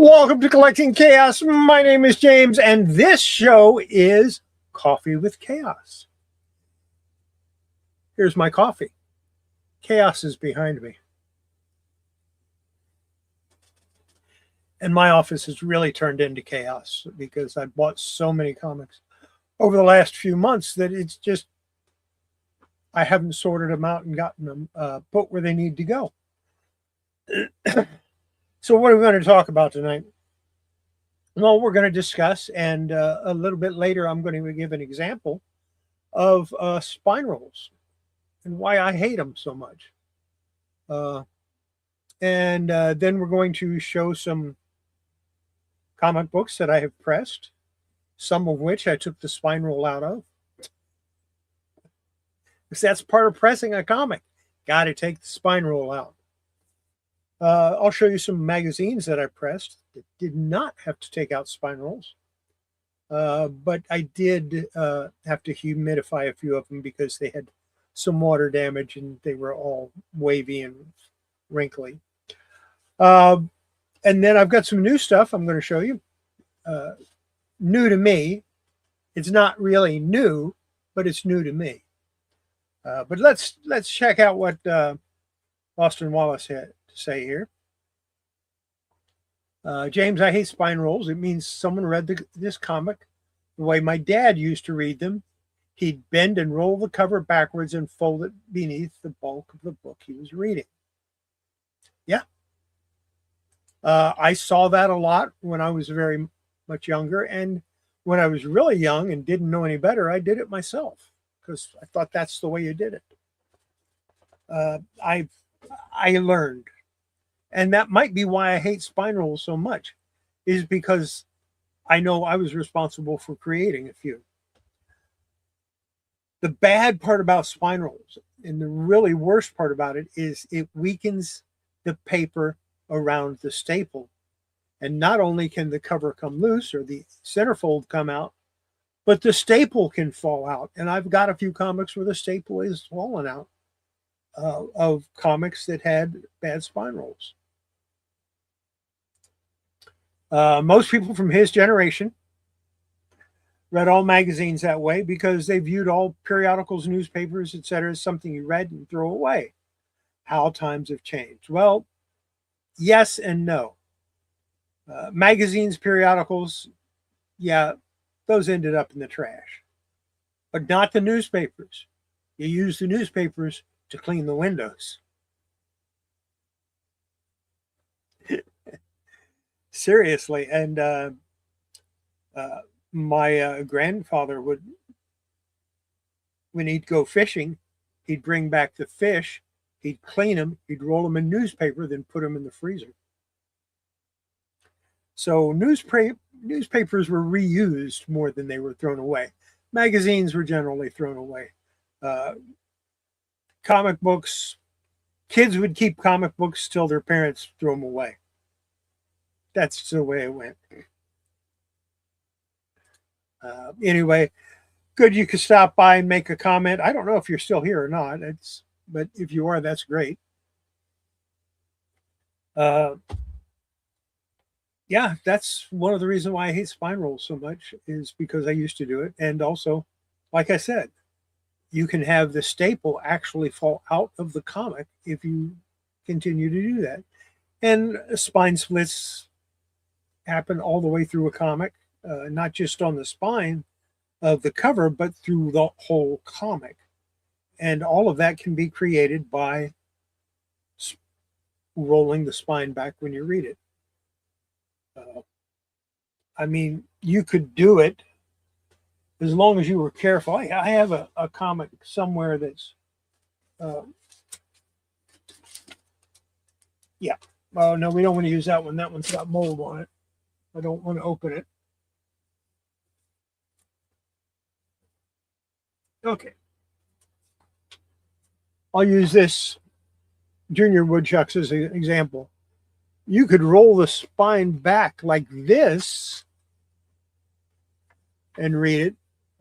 Welcome to Collecting Chaos. My name is James, and this show is Coffee with Chaos. Here's my coffee. Chaos is behind me. And my office has really turned into chaos because I bought so many comics over the last few months that it's just, I haven't sorted them out and gotten them put where they need to go. So what are we going to talk about tonight? Well, we're going to discuss, and a little bit later, I'm going to give an example of spine rolls and why I hate them so much. And then we're going to show some comic books that I have pressed, some of which I took the spine roll out of. Because that's part of pressing a comic. Got to take the spine roll out. I'll show you some magazines that I pressed that did not have to take out spine rolls. But I did have to humidify a few of them because they had some water damage and they were all wavy and wrinkly. And then I've got some new stuff I'm going to show you. New to me. It's not really new, but it's new to me. But let's check out what Austin Wallace had to say here. James, I hate spine rolls. It means someone read this comic the way my dad used to read them. He'd bend and roll the cover backwards and fold it beneath the bulk of the book he was reading. Yeah. I saw that a lot when I was very much younger. And when I was really young and didn't know any better, I did it myself because I thought that's the way you did it. I learned. And that might be why I hate spine rolls so much, is because I know I was responsible for creating a few. The bad part about spine rolls, and the really worst part about it, is it weakens the paper around the staple. And not only can the cover come loose or the centerfold come out, but the staple can fall out. And I've got a few comics where the staple is fallen out of comics that had bad spine rolls. Most people from his generation read all magazines that way because they viewed all periodicals, newspapers, etc. as something you read and throw away. How times have changed. Well, yes and no. Magazines, periodicals, yeah, those ended up in the trash. But not the newspapers. You use the newspapers to clean the windows. Seriously. And my grandfather would, when he'd go fishing, he'd bring back the fish, he'd clean them, he'd roll them in newspaper, then put them in the freezer. So newspapers were reused more than they were thrown away. Magazines were generally thrown away. Comic books, kids would keep comic books till their parents threw them away. That's the way it went. Anyway, good you could stop by and make a comment. I don't know if you're still here or not. But if you are, that's great. Yeah, that's one of the reasons why I hate spine rolls so much, is because I used to do it. And also, like I said, you can have the staple actually fall out of the comic if you continue to do that. And spine splits happen all the way through a comic, not just on the spine of the cover, but through the whole comic. And all of that can be created by rolling the spine back when you read it. I mean, you could do it as long as you were careful. I have a comic somewhere that's, yeah. Oh, no, we don't want to use that one. That one's got mold on it. I don't want to open it. Okay. I'll use this Junior Woodchucks as an example. You could roll the spine back like this and read it,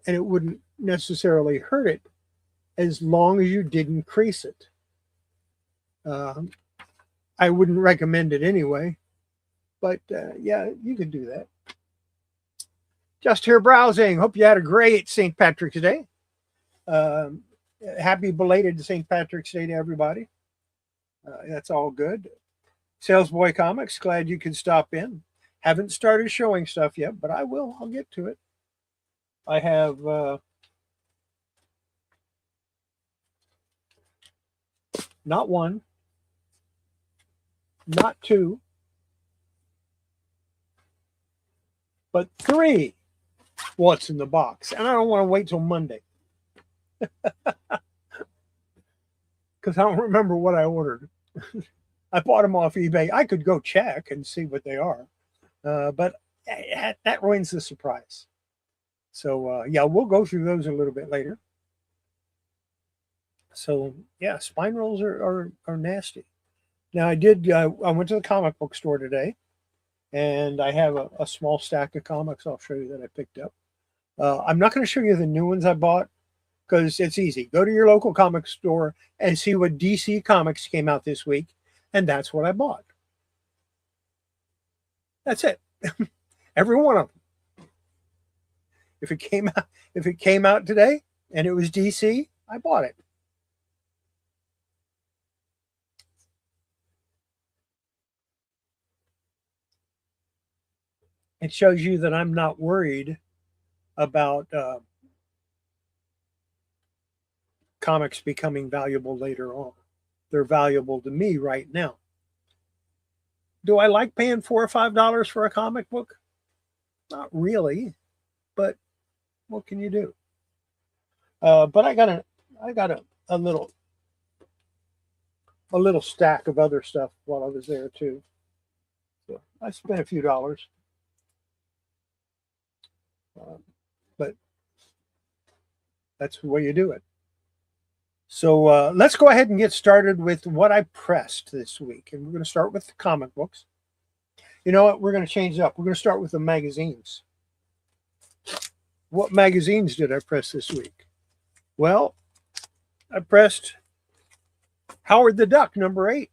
and it wouldn't necessarily hurt it as long as you didn't crease it. I wouldn't recommend it anyway. But yeah, you can do that. Just here browsing. Hope you had a great St. Patrick's Day. Um, Happy belated St. Patrick's Day to everybody. That's all good. Salesboy Comics, glad you could stop in. Haven't started showing stuff yet, but I will. I'll get to it. I have not one, not two, but three what's in the box. And I don't want to wait till Monday because I don't remember what I ordered. I bought them off eBay. I could go check and see what they are, but that ruins the surprise. So, yeah, we'll go through those a little bit later. So, yeah, spine rolls are nasty. Now, I went to the comic book store today, and I have a small stack of comics I'll show you that I picked up. I'm not going to show you the new ones I bought because it's easy. Go to your local comic store and see what DC Comics came out this week, and that's what I bought. That's it. Every one of them. If it came out today and it was DC, I bought it. It shows you that I'm not worried about comics becoming valuable later on. They're valuable to me right now. Do I like paying $4 or $5 for a comic book? Not really, but what can you do? But I got a little stack of other stuff while I was there too. So I spent a few dollars. But that's the way you do it. So let's go ahead and get started with what I pressed this week. And we're going to start with the comic books. You know what? We're going to change it up. We're going to start with the magazines. What magazines did I press this week? Well, I pressed Howard the Duck #8,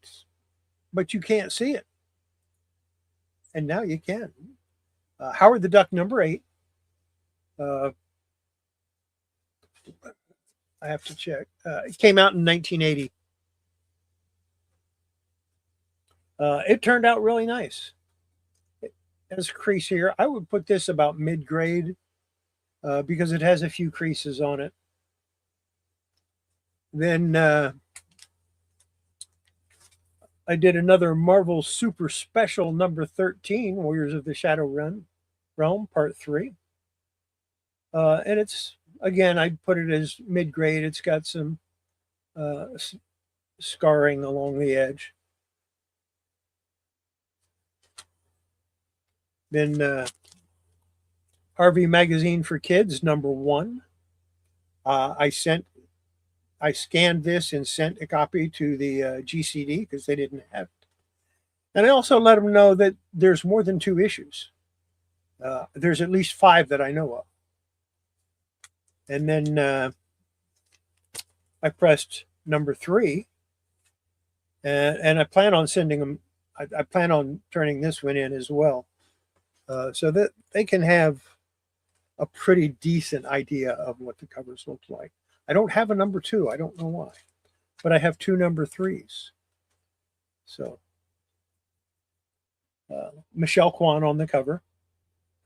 but you can't see it. And now you can. Howard the Duck #8. I have to check. It came out in 1980. It turned out really nice. It has a crease here. I would put this about mid-grade because it has a few creases on it. Then I did another Marvel Super Special #13, Warriors of the Shadow Realm, Part 3. And it's, again, I'd put it as mid-grade. It's got some scarring along the edge. Then Harvey Magazine for Kids #1. I scanned this and sent a copy to the GCD because they didn't have it. And I also let them know that there's more than 2 issues. There's at least 5 that I know of. And then I pressed #3, and I plan on sending them. I plan on turning this one in as well, so that they can have a pretty decent idea of what the covers look like. I don't have a #2. I don't know why, but I have 2 #3s. So Michelle Kwan on the cover,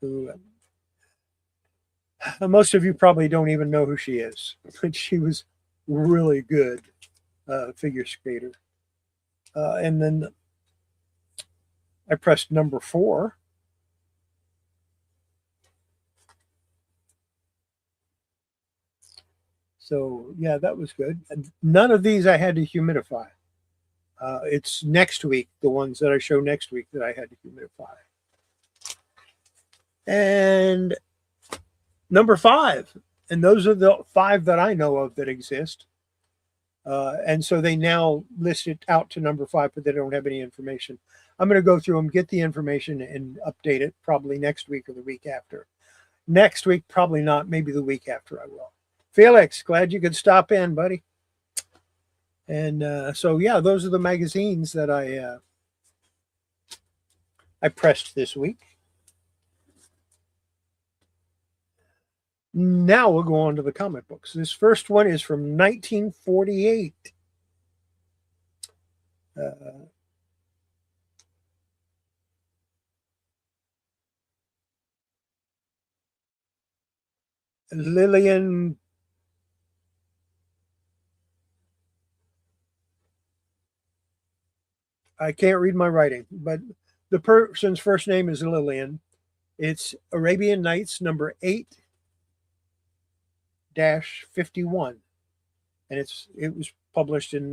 who most of you probably don't even know who she is, but she was really good figure skater. And then I pressed #4. So yeah, that was good. And none of these I had to humidify. It's next week, the ones that I show next week, that I had to humidify. And #5, and those are the 5 that I know of that exist. And so they now list it out to #5, but they don't have any information. I'm going to go through them, get the information, and update it probably next week or the week after. Next week, probably not. Maybe the week after I will. Felix, glad you could stop in, buddy. And so, yeah, those are the magazines that I I pressed this week. Now we'll go on to the comic books. This first one is from 1948. Lillian. I can't read my writing, but the person's first name is Lillian. It's Arabian Nights number 8-51, and it was published in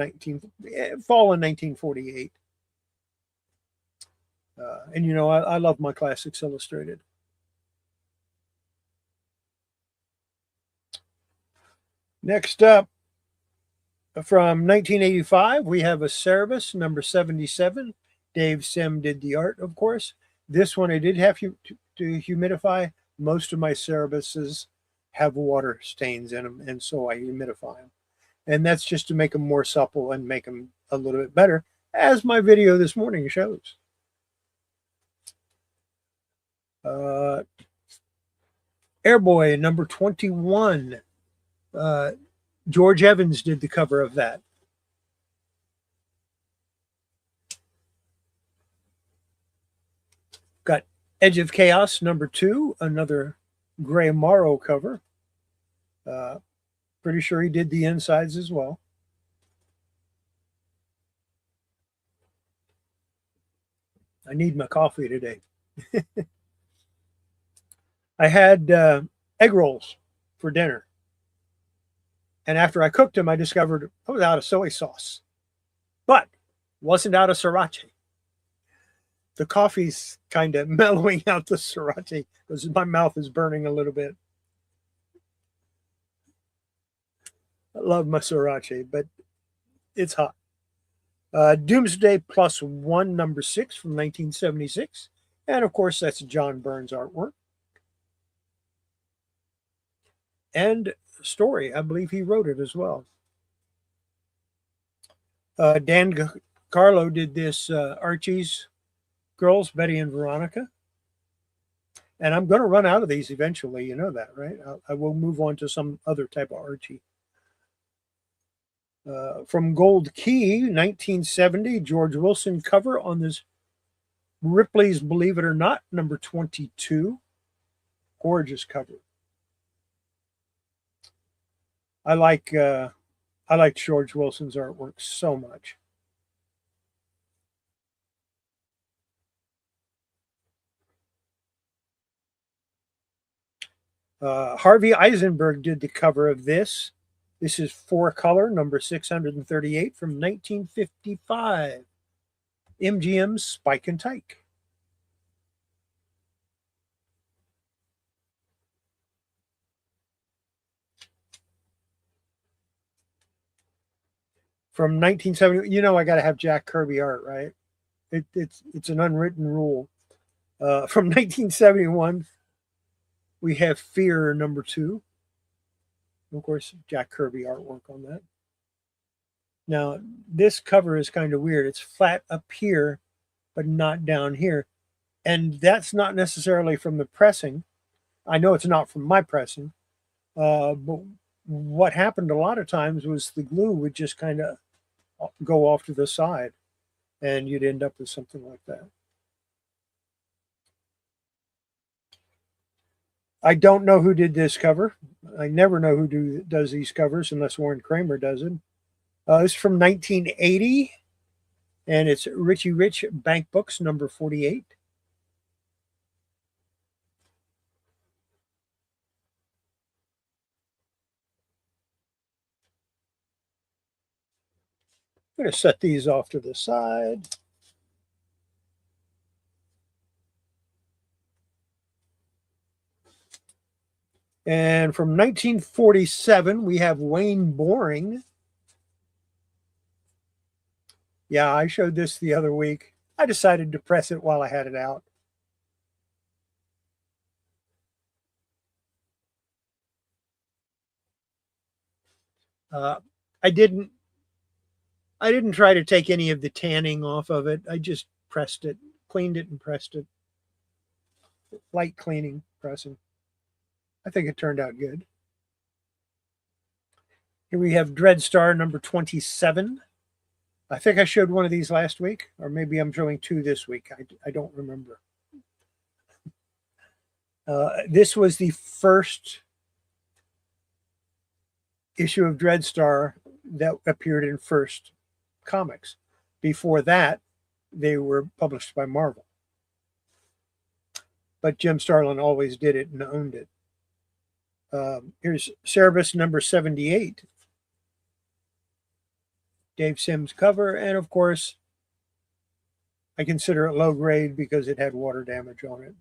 fall in 1948. And you know, I love my Classics Illustrated. Next up, from 1985, we have a Cerebus number 77. Dave Sim did the art, of course. This one I did have to humidify. Most of my Cerebuses have water stains in them, and so I humidify them. And that's just to make them more supple and make them a little bit better, as my video this morning shows. Airboy number 21. George Evans did the cover of that. Got Edge of Chaos number 2, another Gray Morrow cover. Pretty sure he did the insides as well. I need my coffee today. I had egg rolls for dinner. And after I cooked them, I discovered I was out of soy sauce, but wasn't out of sriracha. The coffee's kind of mellowing out the sriracha because my mouth is burning a little bit. I love my sriracha, but it's hot. Doomsday Plus One, number 6 from 1976. And of course, that's John Byrne's artwork. And story, I believe he wrote it as well. Dan Carlo did this Archie's Girls, Betty and Veronica. And I'm going to run out of these eventually. You know that, right? I will move on to some other type of Archie. From Gold Key, 1970, George Wilson cover on this Ripley's Believe It or Not, number 22. Gorgeous cover. I like George Wilson's artwork so much. Harvey Eisenberg did the cover of this. This is 4-color, number 638 from 1955. MGM's Spike and Tyke. From 1970, you know I got to have Jack Kirby art, right? It's an unwritten rule. From 1971, we have Fear number 2. Of course, Jack Kirby artwork on that. Now, this cover is kind of weird. It's flat up here, but not down here. And that's not necessarily from the pressing. I know it's not from my pressing. But what happened a lot of times was the glue would just kind of go off to the side, and you'd end up with something like that. I don't know who did this cover. I never know who does these covers unless Warren Kramer does it. This is from 1980, and it's Richie Rich Bank Books, number 48. I'm going to set these off to the side. And from 1947, we have Wayne Boring. Yeah, I showed this the other week. I decided to press it while I had it out. I didn't try to take any of the tanning off of it. I just pressed it cleaned it and pressed it. Light cleaning, pressing. I think it turned out good. Here we have Dreadstar number 27. I think I showed one of these last week, or maybe I'm showing two this week. I don't remember. This was the first issue of Dreadstar that appeared in First Comics. Before that, they were published by Marvel. But Jim Starlin always did it and owned it. Here's Cerebus number 78. Dave Sims cover, and of course, I consider it low grade because it had water damage on it.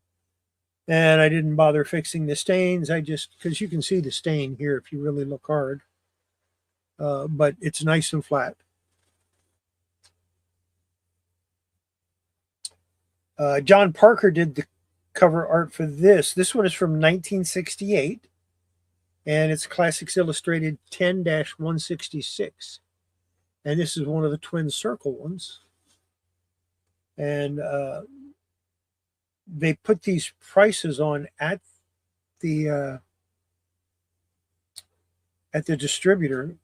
And I didn't bother fixing the stains. I just, because you can see the stain here if you really look hard. But it's nice and flat. John Parker did the cover art for this. This one is from 1968, and it's Classics Illustrated 10-166. And this is one of the twin circle ones. And they put these prices on at the distributor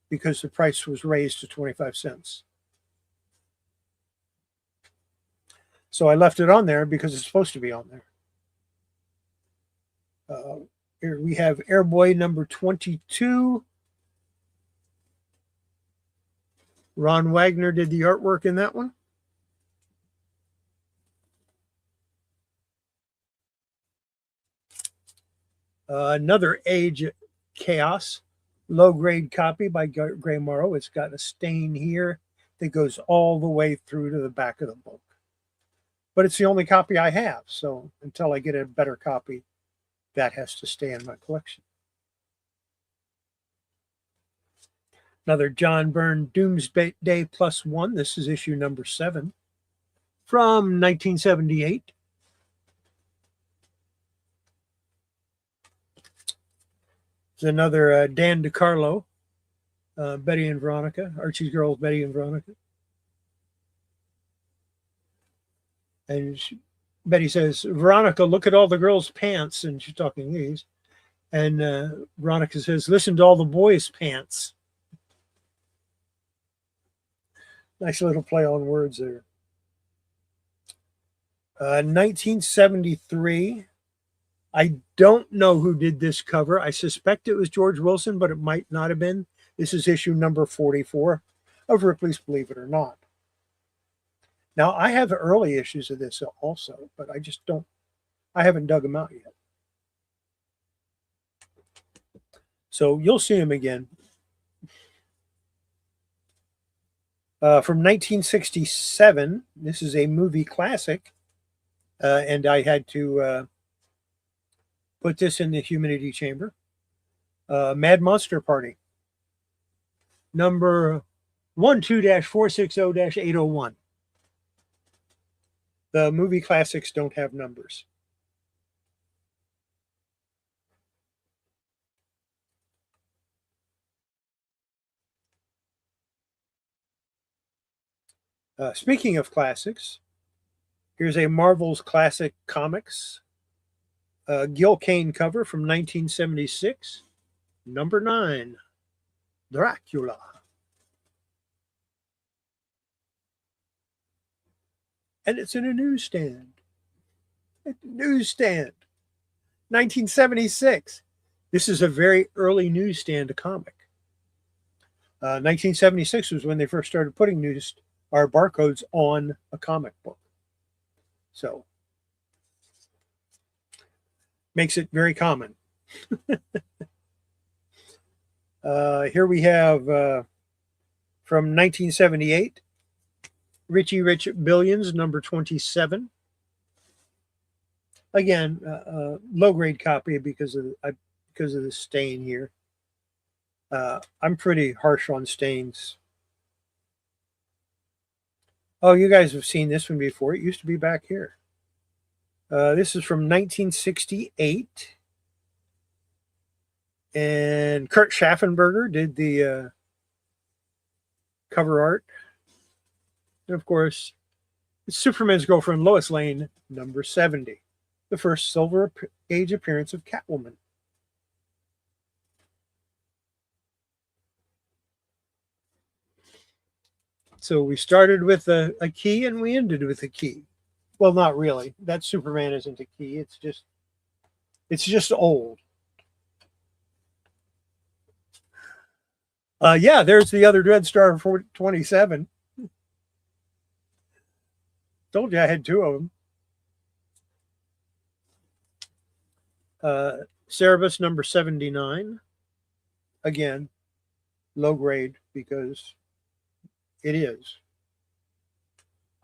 because the price was raised to 25 cents. So I left it on there because it's supposed to be on there. Here we have Airboy number 22. Ron Wagner did the artwork in that one. Another Age Chaos, low-grade copy by Gray Morrow. It's got a stain here that goes all the way through to the back of the book. But it's the only copy I have, so until I get a better copy, that has to stay in my collection. Another John Byrne Doomsday +1. This is issue number 7 from 1978. There's another Dan DiCarlo, Betty and Veronica, Archie's Girls, Betty and Veronica. And Betty says, Veronica, look at all the girls' pants. And she's talking these. And Veronica says, listen to all the boys' pants. Nice little play on words there. 1973. I don't know who did this cover. I suspect it was George Wilson, but it might not have been. This is issue number 44 of Ripley's Believe It or Not. Now, I have early issues of this also, but I haven't dug them out yet. So you'll see them again. From 1967, this is a movie classic, and I had to put this in the humidity chamber. Mad Monster Party, number 12-460-801. The movie classics don't have numbers. Speaking of classics, here's a Marvel's Classic Comics Gil Kane cover from 1976, number 9, Dracula. And it's in a newsstand. Newsstand. 1976. This is a very early newsstand comic. 1976 was when they first started putting barcodes on a comic book. So, makes it very common. Here we have from 1978, Richie Rich Billions, number 27. Again, low-grade copy because of the stain here. I'm pretty harsh on stains. Oh, you guys have seen this one before. It used to be back here. This is from 1968. And Kurt Schaffenberger did the cover art. And of course, It's Superman's girlfriend Lois Lane, number 70, the first Silver Age appearance of Catwoman. So we started with a key and we ended with a key. Well, not really. That Superman isn't a key. It's just old. Yeah, there's the other Dreadstar 27. Told you I had two of them. Cerebus number 79. Again, low grade because it is.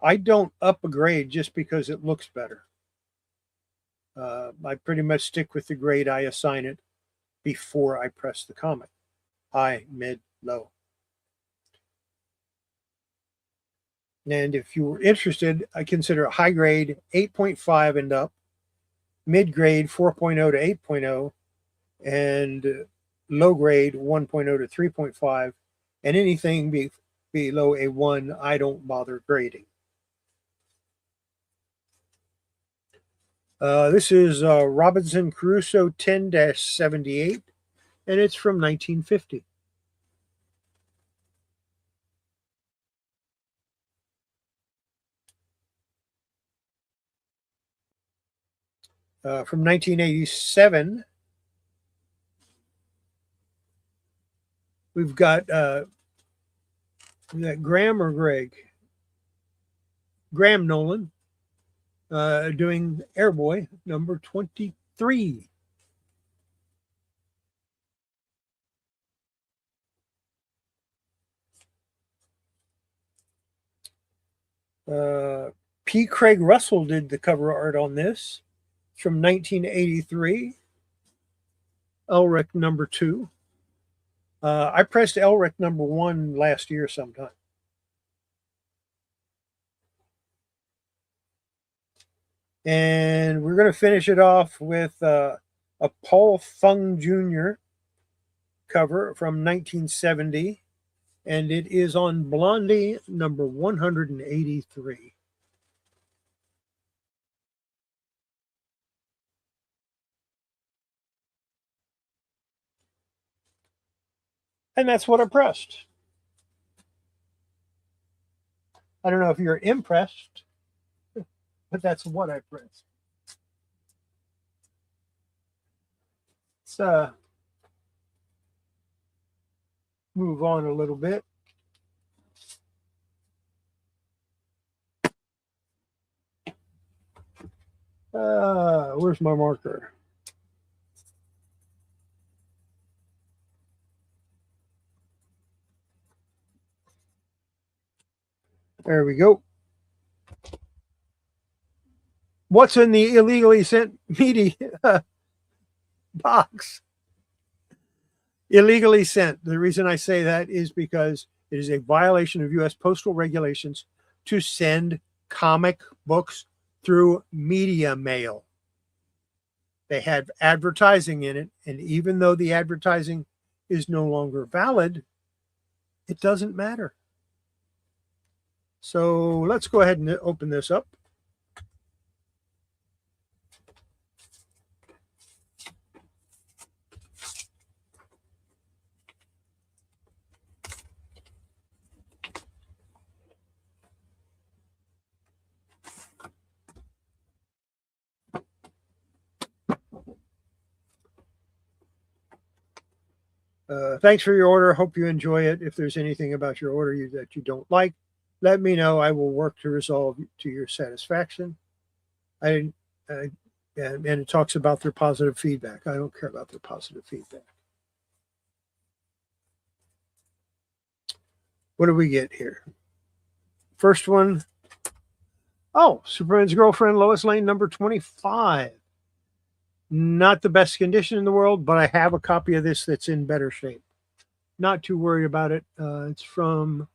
I don't up a grade just because it looks better. I pretty much stick with the grade I assign it before I press the comic. High, mid, low. And if you were interested, I consider a high grade 8.5 and up, mid grade 4.0 to 8.0, and low grade 1.0 to 3.5. And anything below a 1, I don't bother grading. This is Robinson Crusoe 10-78, and it's from 1950. From 1987, we've got Graham or Greg? Graham Nolan doing Airboy number 23. P. Craig Russell did the cover art on this from 1983. Elric number 2. I pressed Elric number 1 last year sometime. And we're going to finish it off with a Paul Fung Jr. cover from 1970. And it is on Blondie number 183. And that's what I pressed. I don't know if you're impressed, but that's what I pressed. Let's move on a little bit. Where's my marker? There we go. What's in the illegally sent media box? Illegally sent. The reason I say that is because it is a violation of U.S. postal regulations to send comic books through media mail. They had advertising in it, and even though the advertising is no longer valid, it doesn't matter. So let's go ahead and open this up. Thanks for your order. Hope you enjoy it. If there's anything about your order that you don't like, let me know. I will work to resolve to your satisfaction. And it talks about their positive feedback. I don't care about their positive feedback. What do we get here? First one. Oh, Superman's girlfriend, Lois Lane, number 25. Not the best condition in the world, but I have a copy of this that's in better shape. Not too worried about it. It's from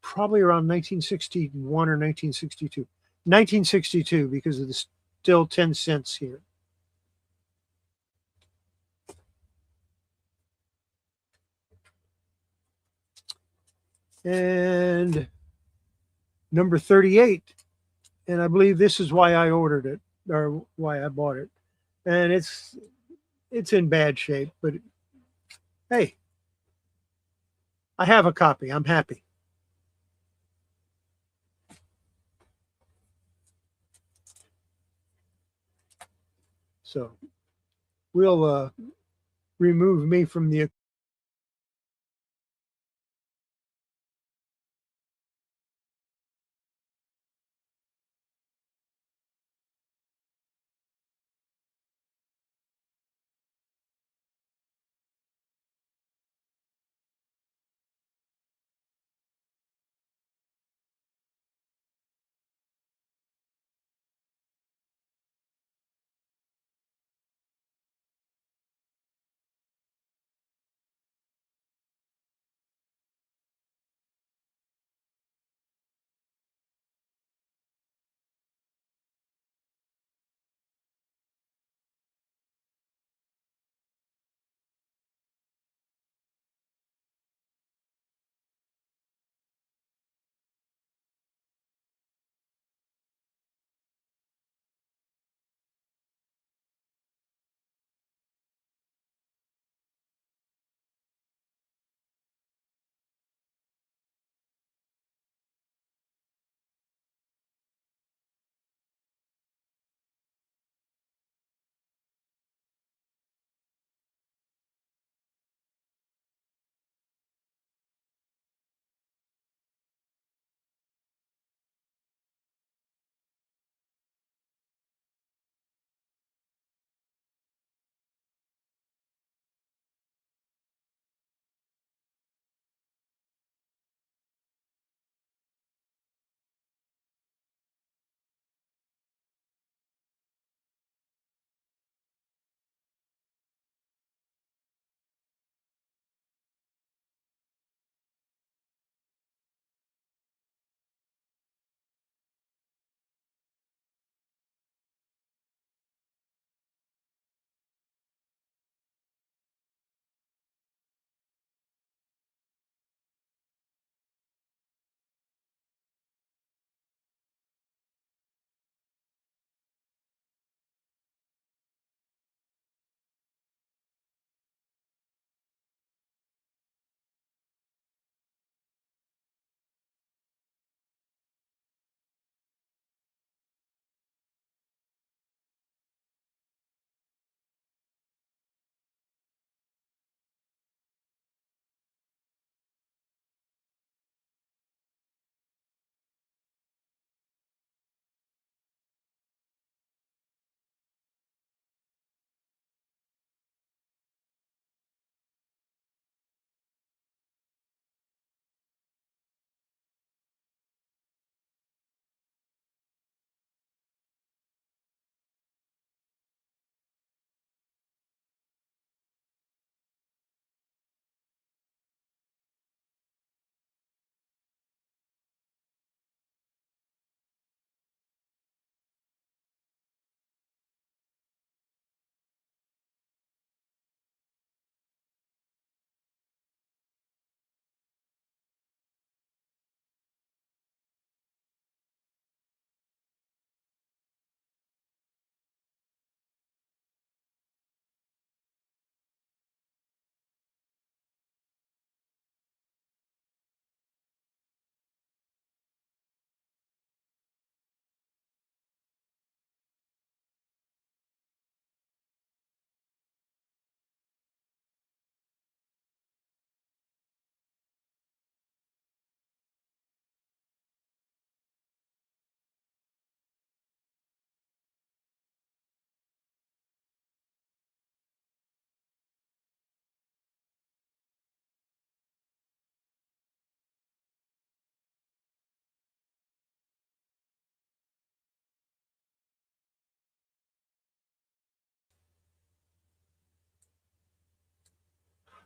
probably around 1961 or 1962. 1962 because of the still 10 cents here. And number 38 and I believe this is why I ordered it, or why I bought it. And it's in bad shape, but hey, I have a copy. I'm happy. So we'll remove me from the.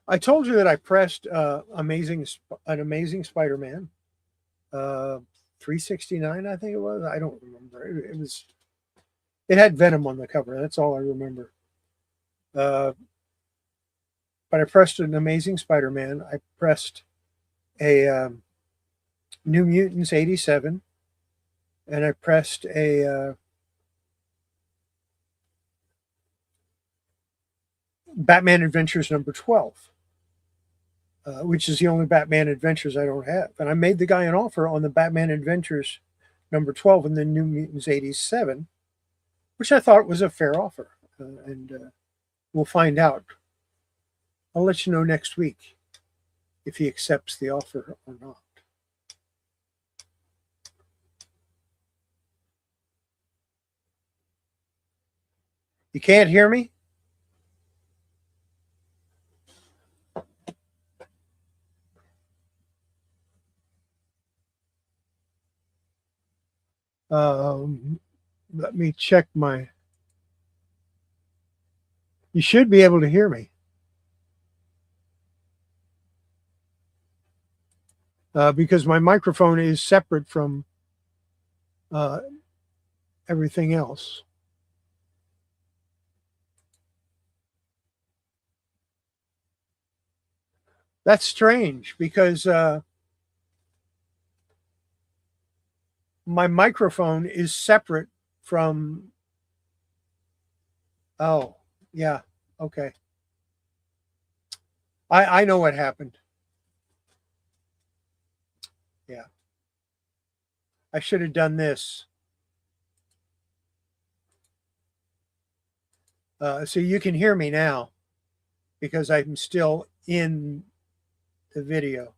I told you that I pressed an Amazing Spider-Man, 369, I think it was. I don't remember. It had Venom on the cover. That's all I remember. Uh, but I pressed an Amazing Spider-Man. I pressed a New Mutants 87. and I pressed a Batman Adventures number 12, which is the only Batman Adventures I don't have. And I made the guy an offer on the Batman Adventures number 12 and the New Mutants 87, which I thought was a fair offer. And we'll find out. I'll let you know next week if he accepts the offer or not. You can't hear me? Let me check my... You should be able to hear me. Because my microphone is separate from everything else. That's strange because my microphone is separate from... Oh, yeah. Okay. I know what happened. Yeah. I should have done this. So you can hear me now because I'm still in the video.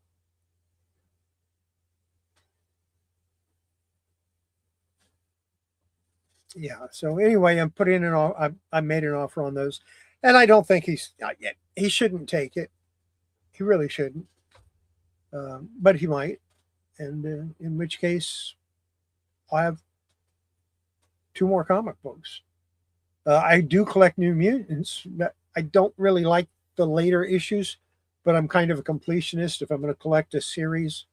Yeah. So anyway, I'm putting I made an offer on those, and I don't think he shouldn't take it. He really shouldn't, but he might, and in which case, I have 2 more comic books. I do collect New Mutants. I don't really like the later issues, but I'm kind of a completionist. If I'm going to collect a series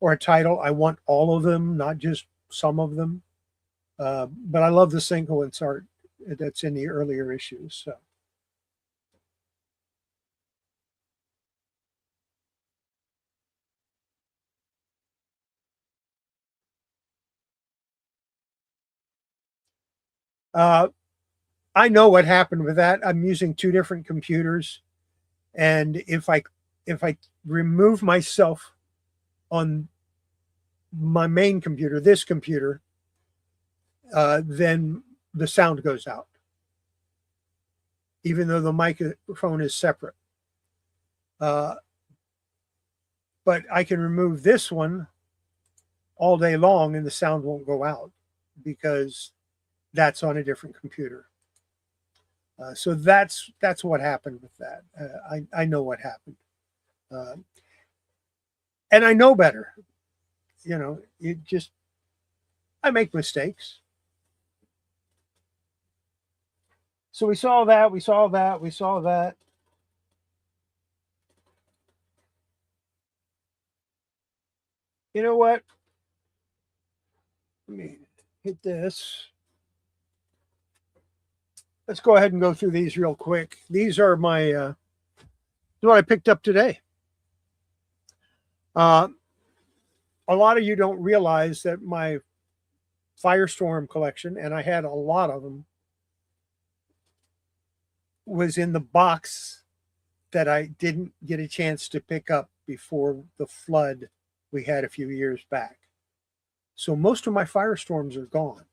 or a title, I want all of them, not just some of them. But I love the sequence art that's in the earlier issues. So. I know what happened with that. I'm using 2 different computers, and if I remove myself on my main computer, this computer, then the sound goes out, even though the microphone is separate. But I can remove this one all day long and the sound won't go out because that's on a different computer. So that's what happened with that. I know what happened. And I know better. You know, I make mistakes. So we saw that, we saw that, we saw that. You know what? Let me hit this. Let's go ahead and go through these real quick. These are my what I picked up today. A lot of you don't realize that my Firestorm collection, and I had a lot of them, was in the box that I didn't get a chance to pick up before the flood we had a few years back. So most of my Firestorms are gone.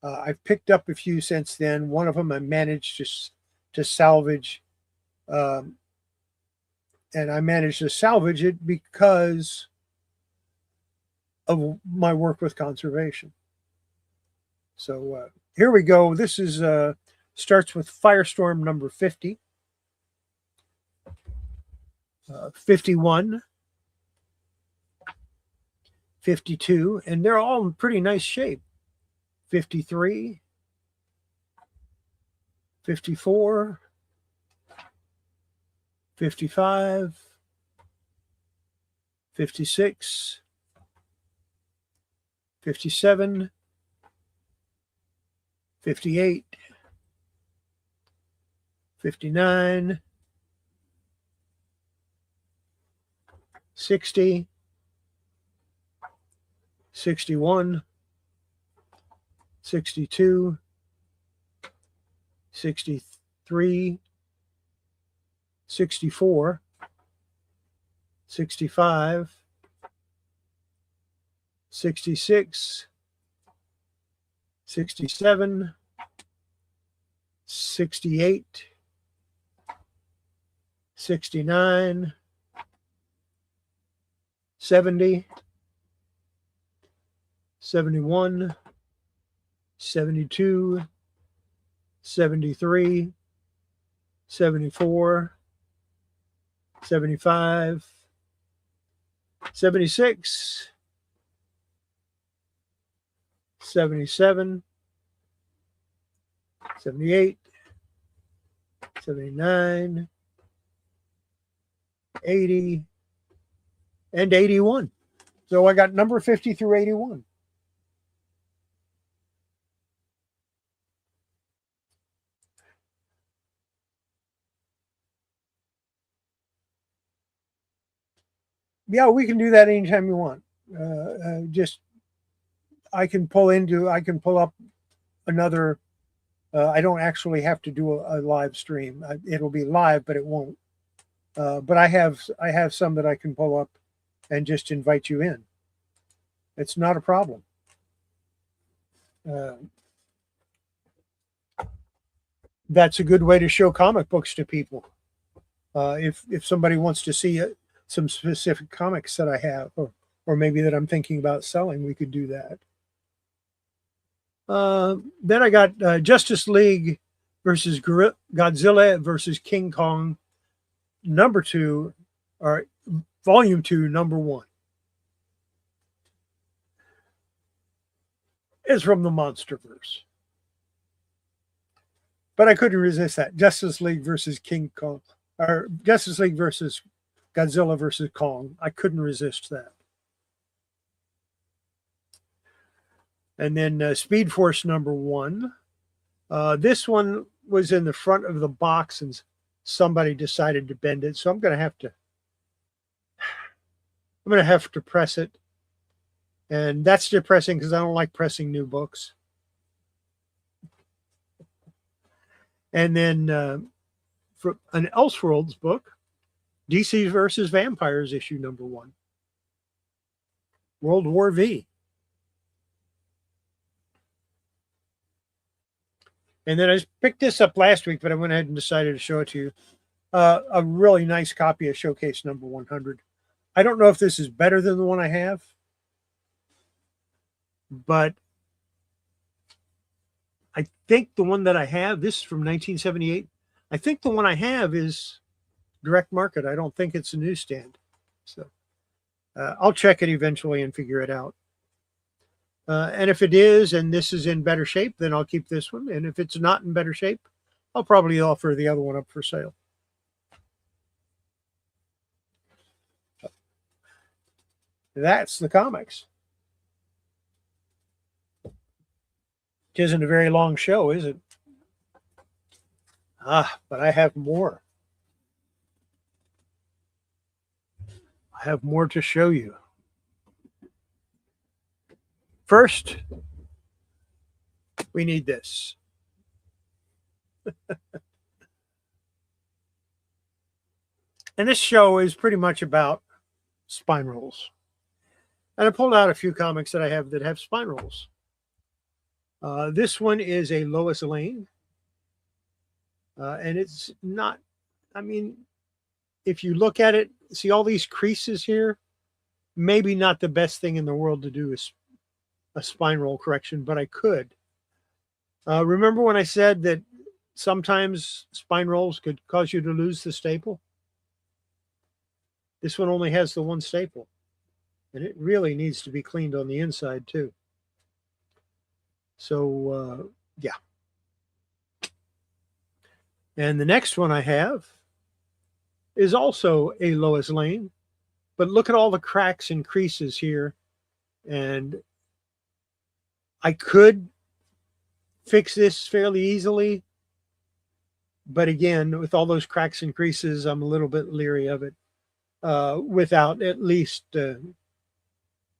I've picked up a few since then. One of them I managed to salvage, and I managed to salvage it because of my work with conservation. So here we go. This is starts with Firestorm number 50, 51, 52, and they're all in pretty nice shape. 53, 54, 55, 56, 57, 58, 59, 60, 61, 62, 63, 64, 65, 66, 67, 68, 69, 70, 71, 72, 73, 74, 75, 76, 77, 78, 79, 80, and 81. So I got number 50 through 81. Yeah, we can do that anytime you want. Just I can pull up another. I don't actually have to do a live stream. It'll be live, but it won't. But I have some that I can pull up and just invite you in. It's not a problem. That's a good way to show comic books to people. If somebody wants to see some specific comics that I have, or maybe that I'm thinking about selling, we could do that. Then I got Justice League versus Godzilla versus King Kong, number 2, or volume 2, number 1. It's from the Monsterverse. But I couldn't resist that. Justice League versus King Kong, or Justice League versus Godzilla versus Kong. I couldn't resist that. And then Speed Force number 1. This one was in the front of the box and somebody decided to bend it. So I'm going to have to press it. And that's depressing because I don't like pressing new books. And then for an Elseworlds book, DC versus Vampires issue number 1. World War V. And then I picked this up last week, but I went ahead and decided to show it to you. A really nice copy of Showcase number 100. I don't know if this is better than the one I have, but I think the one that I have, this is from 1978. I think the one I have is direct market. I don't think it's a newsstand. So I'll check it eventually and figure it out. And if it is, and this is in better shape, then I'll keep this one. And if it's not in better shape, I'll probably offer the other one up for sale. That's the comics. It isn't a very long show, is it? But I have more. I have more to show you. First, we need this. And this show is pretty much about spine rolls. And I pulled out a few comics that I have that have spine rolls. This one is a Lois Lane. And it's not, I mean, if you look at it, see all these creases here? Maybe not the best thing in the world to do is a spine roll correction, but I could. Remember when I said that sometimes spine rolls could cause you to lose the staple? This one only has the one staple, and it really needs to be cleaned on the inside too. So, yeah. And the next one I have is also a Lois Lane, but look at all the cracks and creases here. And I could fix this fairly easily, but again, with all those cracks and creases, I'm a little bit leery of it without at least,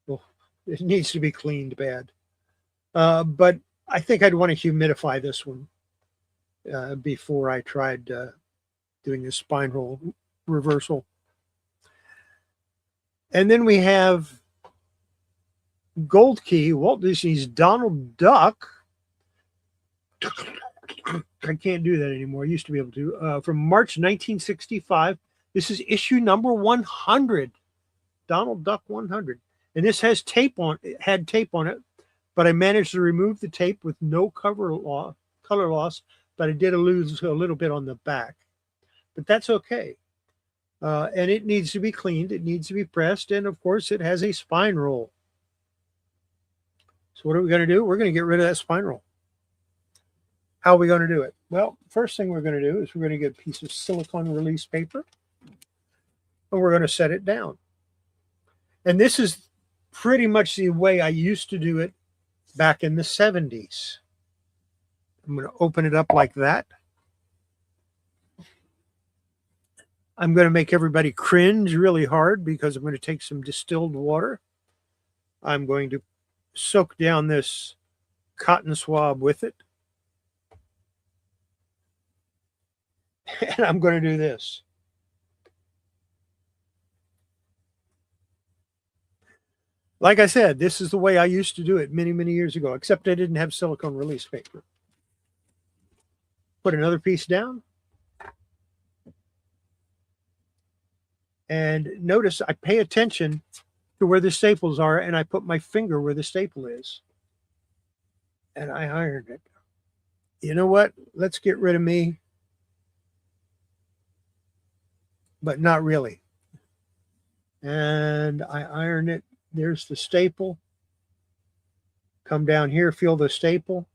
well, It needs to be cleaned bad. But I think I'd want to humidify this one before I tried doing the spine roll reversal. And then we have Gold Key, Walt Disney's Donald Duck. I can't do that anymore. I used to be able to. From March 1965. This is issue number 100. Donald Duck 100. And this has tape on it, had tape on it, but I managed to remove the tape with no color loss, but I did lose a little bit on the back. But that's okay. And it needs to be cleaned. It needs to be pressed. And of course, it has a spine roll. So what are we going to do? We're going to get rid of that spine roll. How are we going to do it? Well, first thing we're going to do is we're going to get a piece of silicone release paper, and we're going to set it down. And this is pretty much the way I used to do it back in the 70s. I'm going to open it up like that. I'm going to make everybody cringe really hard because I'm going to take some distilled water. I'm going to soak down this cotton swab with it. And I'm going to do this. Like I said, this is the way I used to do it many, many years ago, except I didn't have silicone release paper. Put another piece down. And notice I pay attention to where the staples are, and I put my finger where the staple is. And I ironed it. You know what? Let's get rid of me. But not really. And I iron it. There's the staple. Come down here, feel the staple.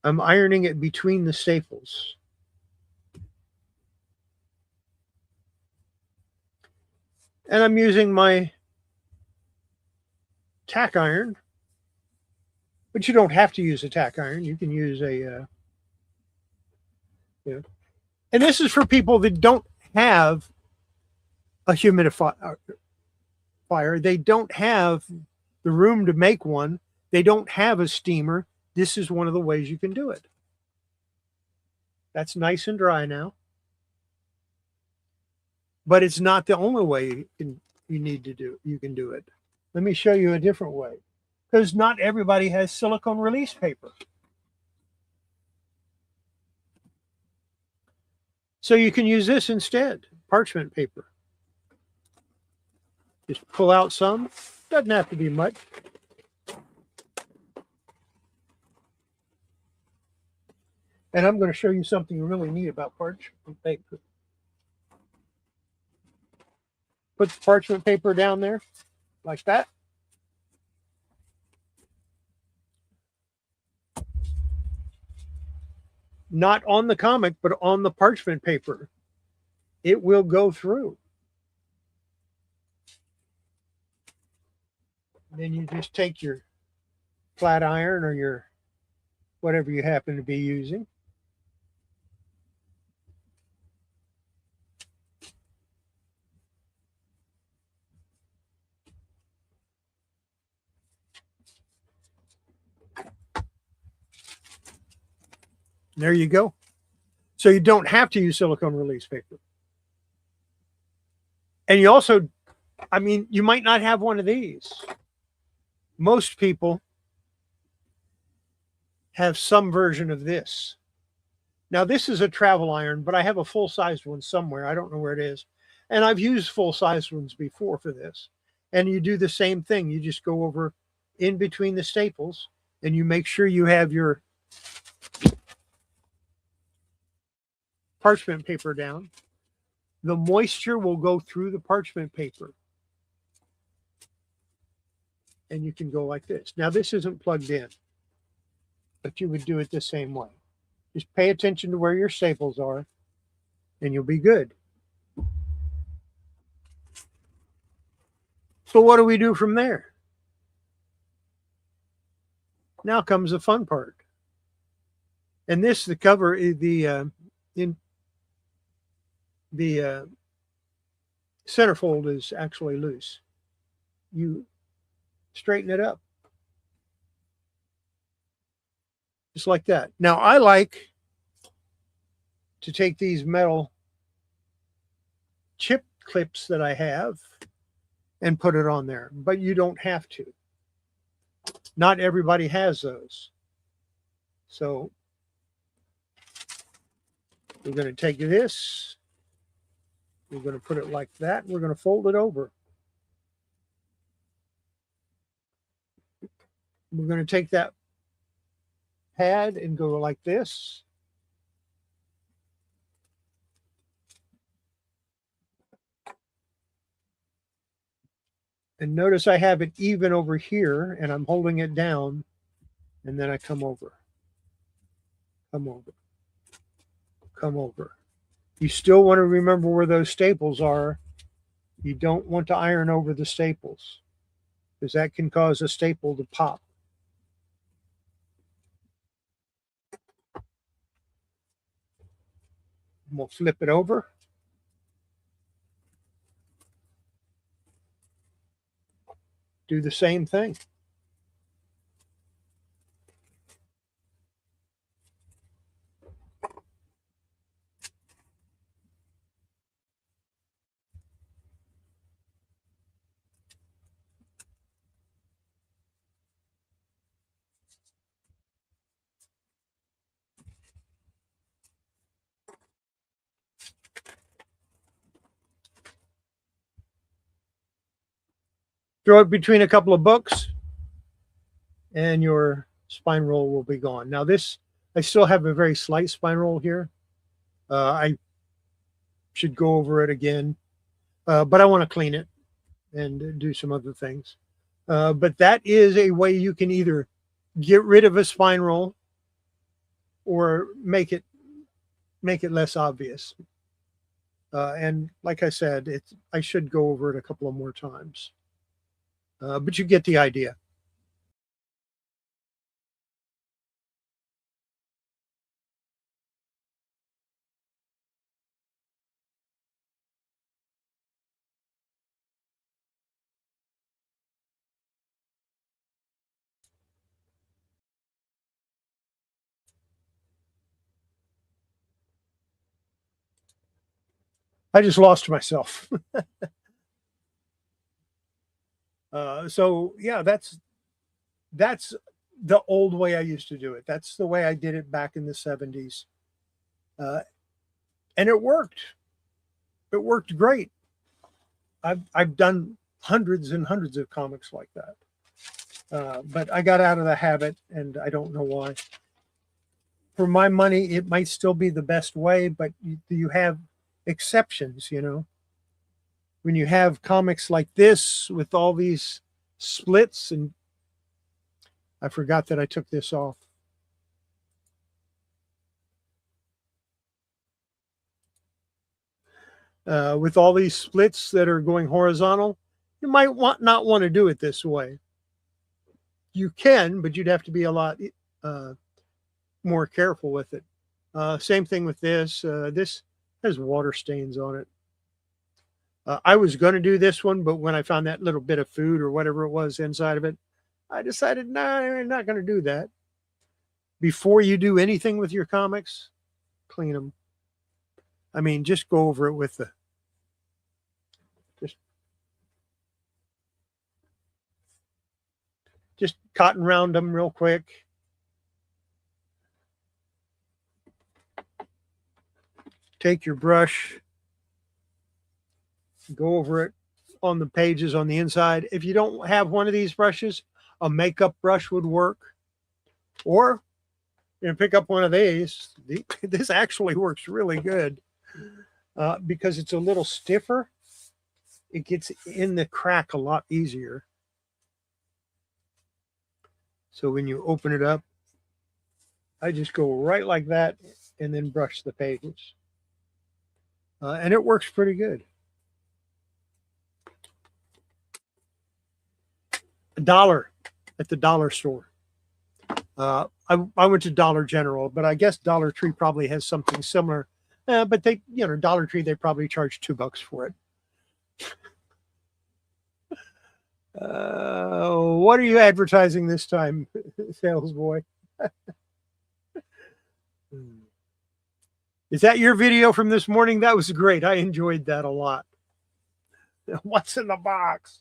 I'm ironing it between the staples. And I'm using my tack iron. But you don't have to use a tack iron. You can use a, and this is for people that don't have a humidifier. They don't have the room to make one. They don't have a steamer. This is one of the ways you can do it. That's nice and dry now. But it's not the only way you can do it. Let me show you a different way. Because not everybody has silicone release paper. So you can use this instead, parchment paper. Just pull out some. Doesn't have to be much. And I'm going to show you something really neat about parchment paper. Put the parchment paper down there, like that. Not on the comic, but on the parchment paper. It will go through. Then you just take your flat iron or your whatever you happen to be using. There you go. So you don't have to use silicone release paper. And you also, I mean, you might not have one of these. Most people have some version of this. Now, this is a travel iron, but I have a full-sized one somewhere. I don't know where it is. And I've used full-sized ones before for this. And you do the same thing. You just go over in between the staples, and you make sure you have your parchment paper down. The moisture will go through the parchment paper. And you can go like this. Now, this isn't plugged in, but you would do it the same way. Just pay attention to where your staples are, and you'll be good. So what do we do from there? Now comes the fun part. And this, the cover, the centerfold is actually loose. you straighten it up. Just like that. Now, I like to take these metal chip clips that I have and put it on there, but you don't have to. Not everybody has those. So we're going to take this, we're going to put it like that, we're going to fold it over. We're going to take that pad and go like this. And notice I have it even over here, and I'm holding it down, and then I come over, come over, come over. You still want to remember where those staples are. You don't want to iron over the staples, because that can cause a staple to pop. And we'll flip it over. Do the same thing. Throw it between a couple of books, and your spine roll will be gone. Now this, I still have a very slight spine roll here. I should go over it again, but I want to clean it and do some other things. But that is a way you can either get rid of a spine roll or make it less obvious. And like I said, I should go over it a couple of more times. But you get the idea. I just lost myself. So yeah, that's the old way I used to do it. That's the way I did it back in the 70s. And it worked. It worked great. I've done hundreds and hundreds of comics like that. But I got out of the habit, and I don't know why. For my money, it might still be the best way, but you have exceptions, you know. When you have comics like this with all these splits, and I forgot that I took this off. With all these splits that are going horizontal, you might not want to do it this way. You can, but you'd have to be a lot more careful with it. Same thing with this. This has water stains on it. I was going to do this one, but when I found that little bit of food or whatever it was inside of it, I decided, no, I'm not going to do that. Before you do anything with your comics, clean them. I mean, just go over it with just cotton round them real quick. Take your brush, go over it on the pages on the inside. If you don't have one of these brushes, a makeup brush would work. Or you know, pick up one of these. This actually works really good because it's a little stiffer. It gets in the crack a lot easier. So when you open it up, I just go right like that and then brush the pages. And it works pretty good. $1 at the dollar store. I went to Dollar General, but I guess Dollar Tree probably has something similar. But they, you know, Dollar Tree, they probably charge $2 for it. What are you advertising this time, sales boy? Is that your video from this morning? That was great. I enjoyed that a lot. What's in the box?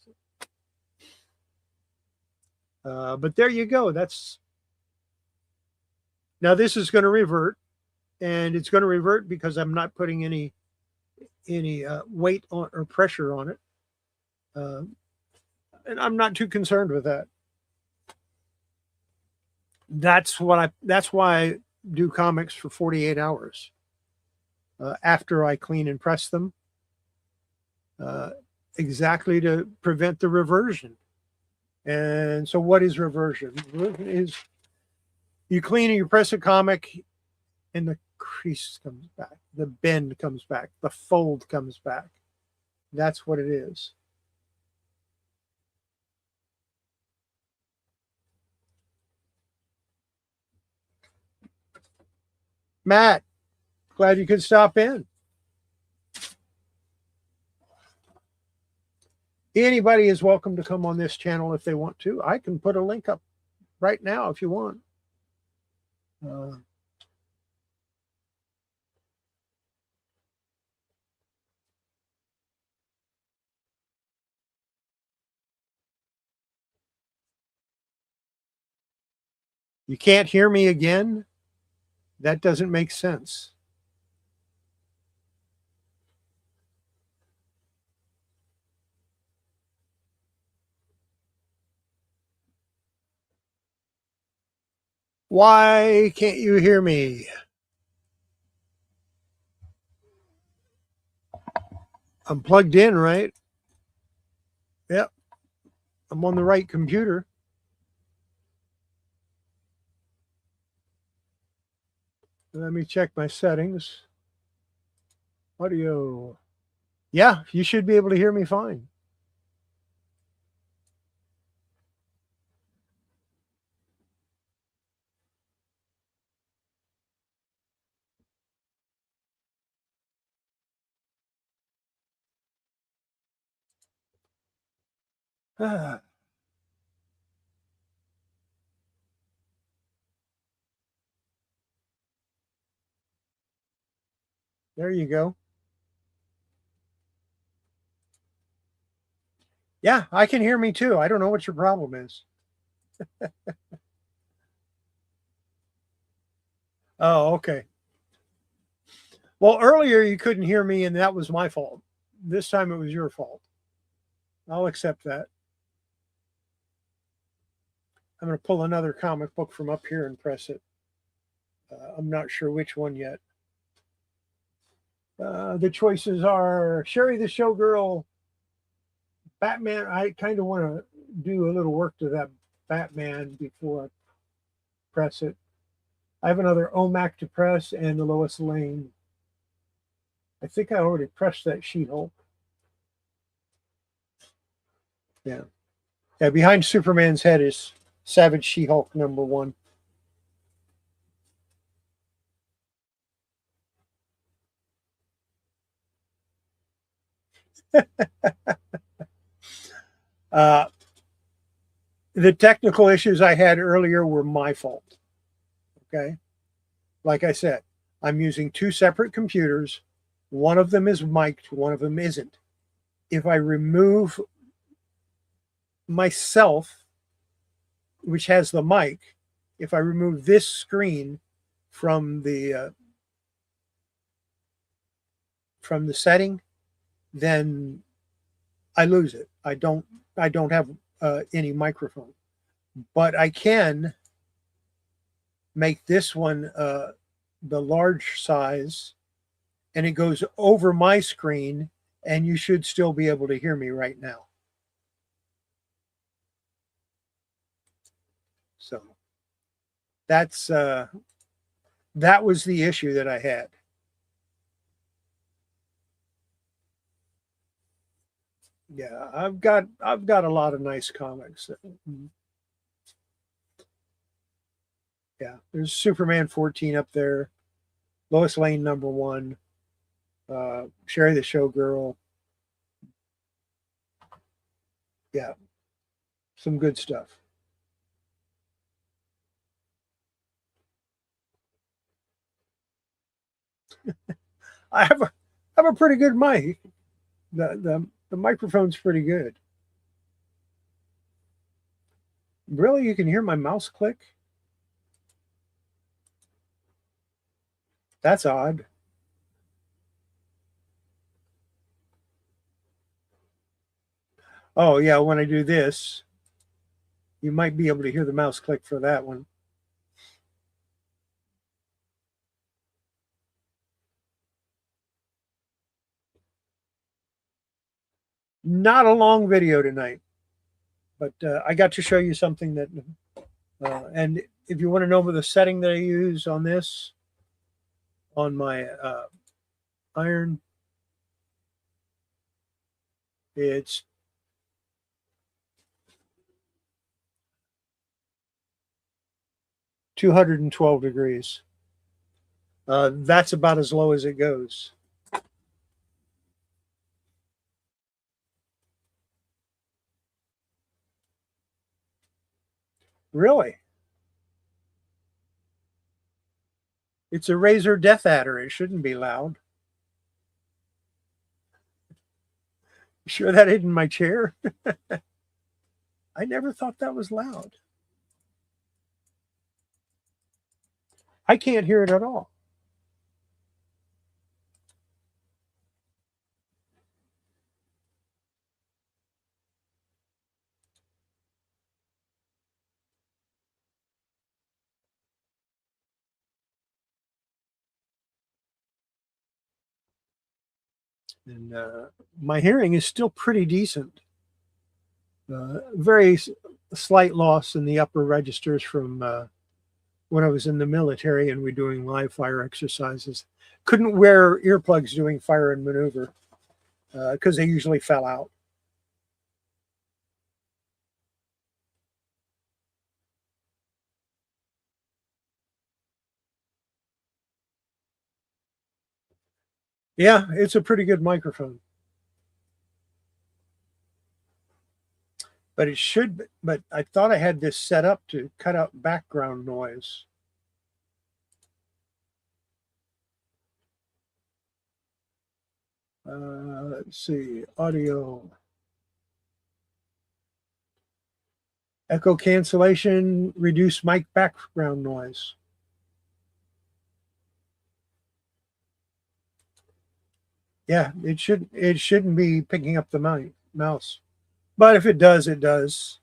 But there you go. Now this is going to revert, and it's going to revert because I'm not putting any weight on or pressure on it, and I'm not too concerned with that. That's why I do comics for 48 hours after I clean and press them, exactly to prevent the reversion. And so what is reversion? Reversion is you clean and you press a comic and the crease comes back, the bend comes back, the fold comes back. That's what it is. Matt, glad you could stop in. Anybody is welcome to come on this channel if they want to. I can put a link up right now if you want. You can't hear me again? That doesn't make sense. Why can't you hear me? I'm plugged in, right? Yep. I'm on the right computer. Let me check my settings. Audio. Yeah, you should be able to hear me fine. There you go. Yeah, I can hear me too. I don't know what your problem is. Oh, okay. Well, earlier you couldn't hear me, and that was my fault. This time it was your fault. I'll accept that. I'm going to pull another comic book from up here and press it. I'm not sure which one yet. The choices are Sherry the Showgirl, Batman. I kind of want to do a little work to that Batman before I press it. I have another OMAC to press and the Lois Lane. I think I already pressed that She-Hulk. Yeah. Yeah, behind Superman's head is Savage She-Hulk #1. The technical issues I had earlier were my fault. Okay. Like I said, I'm using two separate computers. One of them is mic'd, one of them isn't. If I remove myself, which has the mic, if I remove this screen from the setting, then I lose it. I don't have any microphone, but I can make this one the large size, and it goes over my screen, and you should still be able to hear me right now. So that's that was the issue that I had. Yeah, I've got a lot of nice comics. Yeah, there's Superman 14 up there, Lois Lane #1, Sherry the Showgirl. Yeah, some good stuff. I have a pretty good mic. The microphone's pretty good. Really, you can hear my mouse click? That's odd. Oh yeah, when I do this, you might be able to hear the mouse click for that one. Not a long video tonight, but I got to show you something that, and if you want to know the setting that I use on this, on my iron, it's 212 degrees. That's about as low as it goes. Really? It's a Razer Death Adder. It shouldn't be loud. You sure that isn't my chair? I never thought that was loud. I can't hear it at all. And my hearing is still pretty decent. Very slight loss in the upper registers from when I was in the military and we're doing live fire exercises. Couldn't wear earplugs doing fire and maneuver because they usually fell out. Yeah, it's a pretty good microphone. But it should, but I thought I had this set up to cut out background noise. Let's see, audio. Echo cancellation, reduce mic background noise. Yeah, it shouldn't be picking up the mouse. But if it does, it does.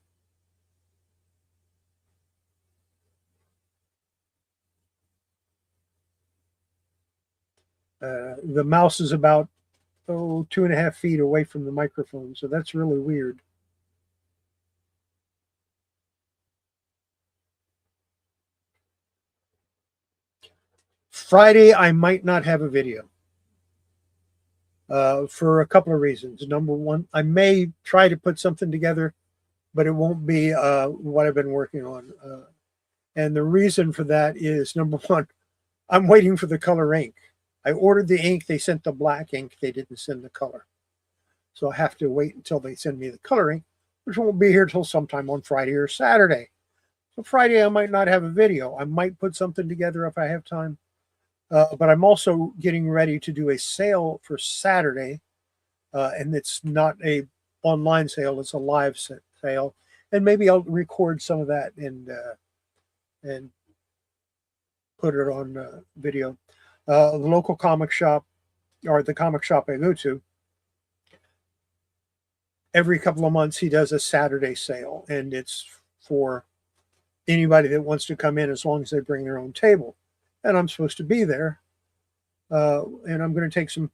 The mouse is about 2.5 feet away from the microphone, so that's really weird. Friday, I might not have a video for a couple of reasons. Number one, I may try to put something together, but it won't be what I've been working on. And the reason for that is number one, I'm waiting for the color ink. I ordered the ink, they sent the black ink, they didn't send the color. So I have to wait until they send me the color ink, which won't be here till sometime on Friday or Saturday. So Friday, I might not have a video. I might put something together if I have time. But I'm also getting ready to do a sale for Saturday. And it's not a online sale, it's a live sale. And maybe I'll record some of that and put it on video. The local comic shop, or the comic shop I go to, every couple of months he does a Saturday sale, and it's for anybody that wants to come in as long as they bring their own table. And I'm supposed to be there. And I'm going to take some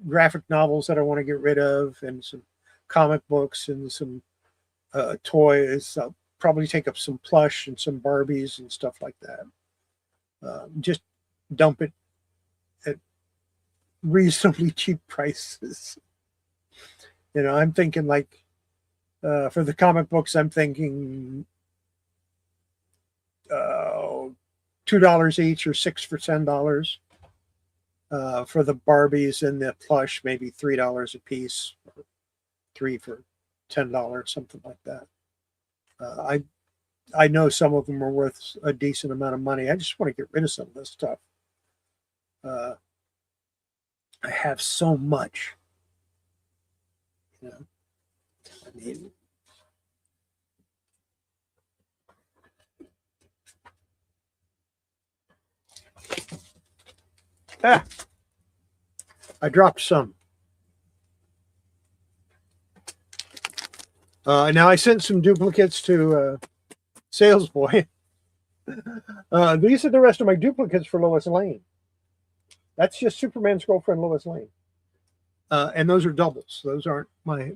graphic novels that I want to get rid of, and some comic books, and some toys. I'll probably take up some plush and some Barbies and stuff like that. Just dump it at reasonably cheap prices. I'm thinking like for the comic books, I'm thinking $2 each, or 6 for $10. For the Barbies and the plush, maybe $3 a piece, or 3 for $10, something like that. I know some of them are worth a decent amount of money. I just want to get rid of some of this stuff. I have so much, you know. I mean, I dropped some. Now I sent some duplicates to Sales Boy. These are the rest of my duplicates for Lois Lane. That's just Superman's girlfriend, Lois Lane. And those are doubles. Those aren't my.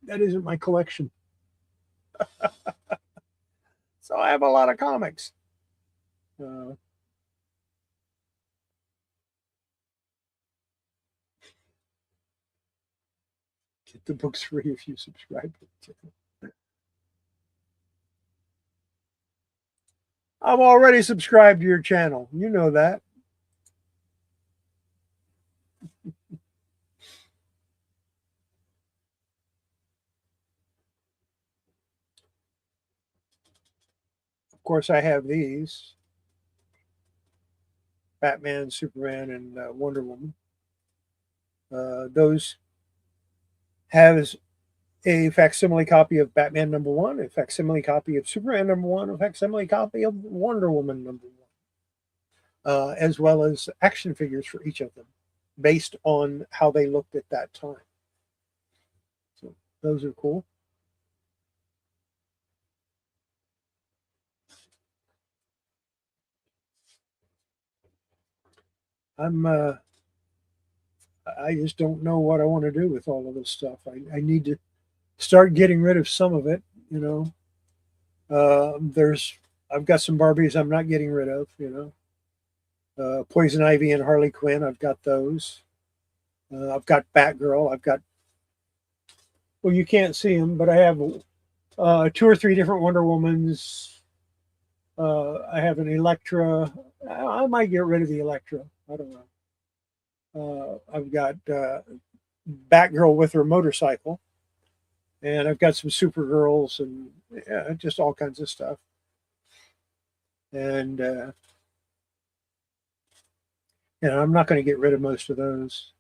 That isn't my collection. So I have a lot of comics. Get the books free if you subscribe to the channel. I'm already subscribed to your channel. You know that. Of course, I have these. Batman, Superman, and Wonder Woman. Those have a facsimile copy of Batman #1, a facsimile copy of Superman #1, a facsimile copy of Wonder Woman #1, as well as action figures for each of them, based on how they looked at that time. So those are cool. I just don't know what I want to do with all of this stuff. I need to start getting rid of some of it, you know. I've got some Barbies I'm not getting rid of, you know. Poison Ivy and Harley Quinn, I've got those. I've got Batgirl. Well, you can't see them, but I have 2 or 3 different Wonder Womans. I have an Elektra. I might get rid of the Elektra. I don't know. I've got Batgirl with her motorcycle. And I've got some Supergirls and just all kinds of stuff. And I'm not going to get rid of most of those.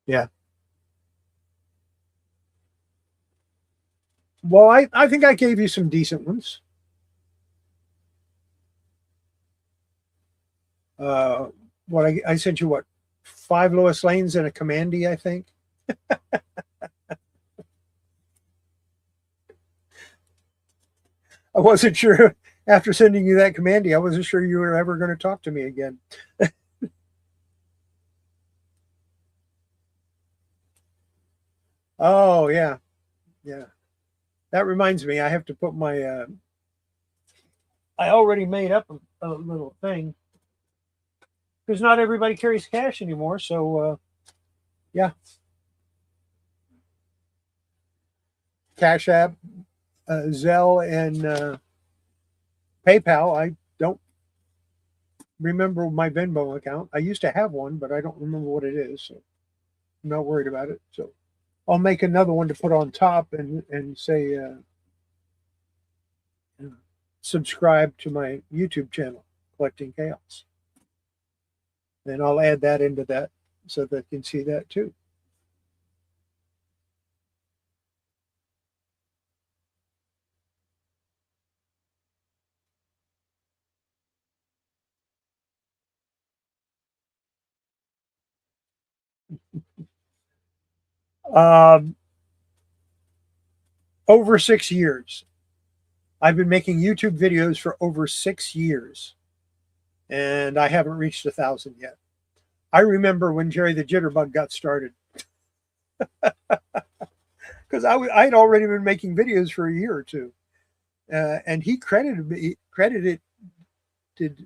Yeah. Well, I think I gave you some decent ones. What I sent you, what, 5 Lois Lanes and a Commandy, I think. I wasn't sure after sending you that Commandy. I wasn't sure you were ever going to talk to me again. Oh yeah, yeah. That reminds me, I have to put my. I already made up a little thing because not everybody carries cash anymore. So yeah, Cash App, Zelle, and PayPal. I don't remember my Venmo account. I used to have one, but I don't remember what it is. So I'm not worried about it. So I'll make another one to put on top and say subscribe to my YouTube channel, Kollecting Kaos. And I'll add that into that so they can see that too. Um, over 6 years. I've been making YouTube videos for over 6 years, and I haven't reached 1,000 yet. I remember when Jerry the Jitterbug got started, because I'd already been making videos for a year or two, and he credited